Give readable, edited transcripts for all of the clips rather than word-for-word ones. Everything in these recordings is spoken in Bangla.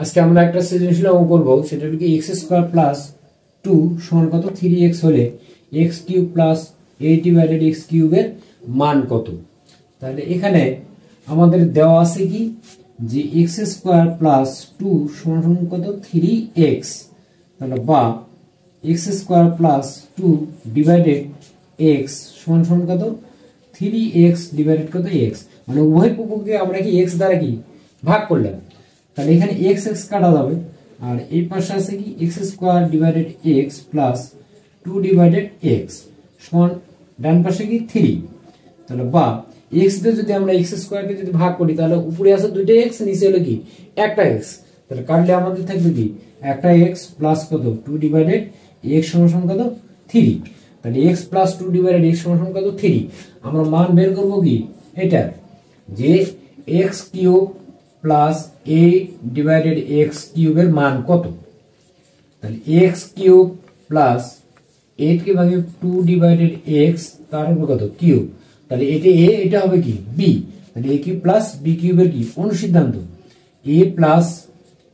আজকে আমরা একটা সৃজনশীল অঙ্ক করব, সেটা হলো কি x স্কয়ার প্লাস 2 সমান কত 3x হলে x cube plus 8 divided x কিউবের মান কত। তাহলে এখানে আমাদের দেওয়া আছে কি যে x স্কয়ার প্লাস 2 সমান কত 3x, তাহলে বা x square plus 2 divided x সমান কত 3x ডিভাইডেড কত x, মানে উভয় পক্ষকে আমরা কি x দ্বারা কি ভাগ করলাম। তাহলে এখানে x x কাটা যাবে, আর এই পাশে আছে কি x square divided x plus 2 divided x সমান ডান পাশে কি 3। তাহলে বা x দিয়ে যদি আমরা x স্কয়ার কে যদি ভাগ করি তাহলে উপরে আছে দুইটা x, নিচে হলো কি একটা x। তাহলে কাটলে আমাদের থাকবে কি একটা x প্লাস কত 2 ডিভাইডেড x সমান কত 3। তাহলে x প্লাস 2 ডিভাইডেড x সমান কত 3। আমরা মান বের করব কি এটা যে x cube plus 8 divided x কিউবের মান কত। তাহলে x কিউব প্লাস 8 কে ভাগে 2 ডিভাইডেড x তার উপর কত কিউব, তাহলে এটা a, এটা হবে কি b। তাহলে a কিউব প্লাস b কিউবের কি অনুসিদ্ধান্ত a plus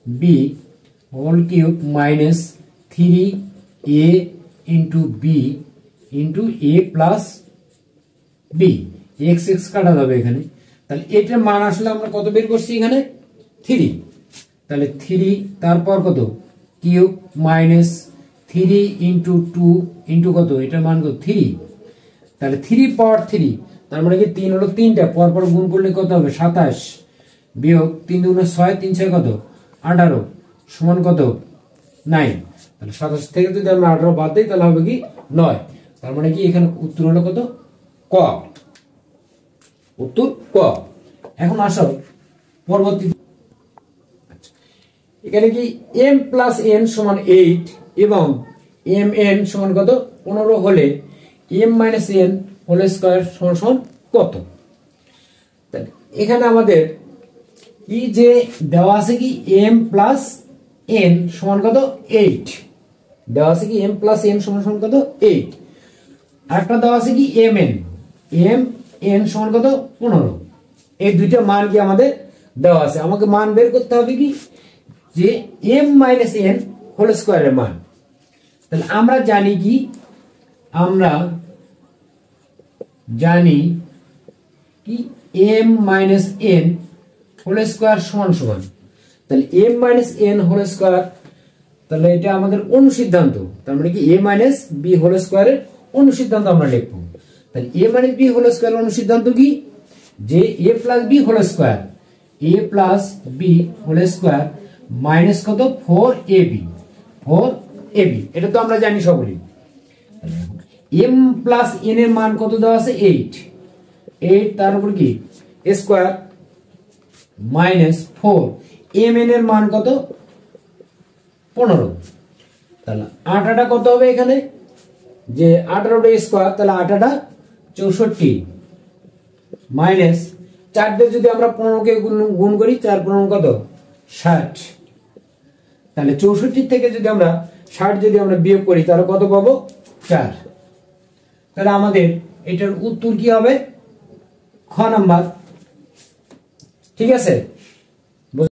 b whole cube minus 3a into b into a plus b, x x কাটা যাবে এখানে। তাহলে এটার মান আসলে আমরা কত বের করছি এখানে 3। তাহলে 3 তারপর কত কিউব মাইনাস 3 ইনটু 2 ইনটু কত এটার মান কত 3। তাহলে 3 পাওয়ার 3, তার মানে কি 3 হলো 3টা পরপর গুণ করলে কত হবে 27 বিয়োগ 3 দুগুণে 6, 3 6 কত 18 সমান কত 9। তাহলে 27 থেকে যদি আমরা 18 বাদ দিই তাহলে হবে কি 9। তার মানে কি এখানে উত্তর হলো কত ক, উত্তর ক। এখন আসো পরবর্তী, এখানে কি m প্লাস n সমান 8 এবং mn সমান কত 15 হলে m minus n whole square সমান কত। এখানে আমাদের কি যে দেওয়া আছে কি m প্লাস n সমান কত 8, দেওয়া আছে কি m প্লাস n সমান কত 8, আরেকটা দেওয়া আছে কি mn সমান কত 15। এই দুইটা মান কি আমাদের দেওয়া আছে, আমাকে মান বের করতে হবে কি যে m মাইনাস n হোল স্কয়ারের মান। তাহলে আমরা জানি কি, আমরা জানি কি m minus n whole square সমান সমান, তাহলে m minus n whole square, তাহলে এটা আমাদের অনুসিদ্ধান্ত, তার মানে কি a মাইনাস b হোল স্কয়ারের অনুসিদ্ধান্ত আমরা লিখব। তাহলে a minus b whole square অনুসিদ্ধান্ত কি যে a plus b whole square, a plus b whole square minus কত 4ab, 4ab এটা তো আমরা জানি সকলেই। m প্লাস n এর মান কত দেওয়া আছে 8 তার উপর কি স্কয়ার মাইনাস 4 mn এর মান কত 15। তাহলে 8টা কত হবে এখানে যে 18টা স্কয়ার, তাহলে 8টা 64 মাইনাস 4 দিয়ে যদি আমরা 15 কে গুণ করি 4 15 কত 60। তাহলে 64 থেকে যদি আমরা 60 যদি আমরা বিয়োগ করি তাহলে কত পাবো 4। তাহলে আমাদের এটার উত্তর কি হবে খ নাম্বার, ঠিক আছে।